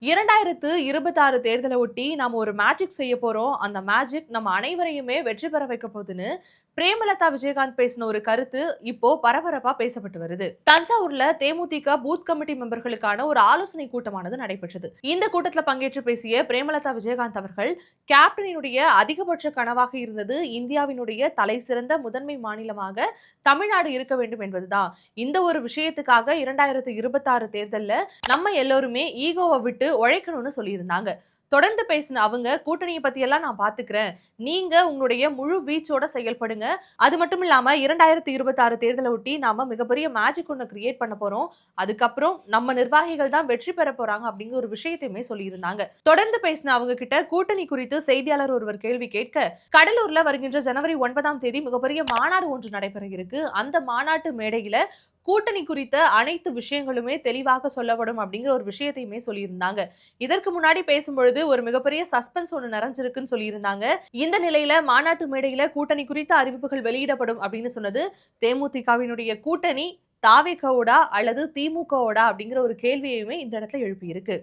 2026 தேர்தலை ஒட்டி நாம ஒரு மேஜிக் செய்ய போறோம். அந்த மேஜிக் நம்ம அனைவரையுமே வெற்றி பெற வைக்க போகுதுன்னு பிரேமலதா விஜயகாந்த் பேசின ஒரு கருத்து இப்போ பரபரப்பா பேசப்பட்டு வருது. தஞ்சாவூர்ல தேமுதிக பூத் கமிட்டி மெம்பர்களுக்கான ஒரு ஆலோசனை கூட்டமானது நடைபெற்றது. இந்த கூட்டத்தில் பங்கேற்று பேசிய பிரேமலதா விஜயகாந்த் அவர்கள், கேப்டனினுடைய அதிகபட்ச கனவாக இருந்தது இந்தியாவினுடைய தலைசிறந்த முதன்மை மாநிலமாக தமிழ்நாடு இருக்க வேண்டும் என்பதுதான். இந்த ஒரு விஷயத்துக்காக 2026 தேர்தல்ல நம்ம எல்லோருமே ஈகோவை விட்டு உழைக்கணும்னு சொல்லியிருந்தாங்க. தொடர்ந்து பேசின அவங்க, கூட்டணியை பத்தி எல்லாம் நான் பாத்துக்கிறேன். நீங்க உங்களுடைய முழு வீச்சோட செயல்படுங்க. அது மட்டும் இல்லாம 2026 தேர்தலை ஒட்டி நாம மிகப்பெரிய மேஜிக் ஒண்ணு கிரியேட் பண்ண போறோம். அதுக்கப்புறம் நம்ம நிர்வாகிகள் தான் வெற்றி பெற போறாங்க அப்படிங்கிற ஒரு விஷயத்தையுமே சொல்லியிருந்தாங்க. தொடர்ந்து பேசின அவங்க கிட்ட கூட்டணி குறித்து செய்தியாளர் ஒருவர் கேள்வி கேட்க, கடலூர்ல வருகின்ற ஜனவரி 9ஆம் தேதி மிகப்பெரிய மாநாடு ஒன்று நடைபெற இருக்கு. அந்த மாநாட்டு மேடையில கூட்டணி குறித்த அனைத்து விஷயங்களுமே தெளிவாக சொல்லப்படும் அப்படிங்கிற ஒரு விஷயத்தையுமே சொல்லியிருந்தாங்க. இதற்கு முன்னாடி பேசும்பொழுது ஒரு மிகப்பெரிய சஸ்பென்ஸ் ஒண்ணு நிறைஞ்சிருக்குன்னு சொல்லியிருந்தாங்க. இந்த நிலையில மாநாட்டு மேடையில கூட்டணி குறித்த அறிவிப்புகள் வெளியிடப்படும் அப்படின்னு சொன்னது தேமுதிகவினுடைய கூட்டணி தாவேகவோடா அல்லது திமுகவோடா அப்படிங்கிற ஒரு கேள்வியுமே இந்த இடத்துல எழுப்பியிருக்கு.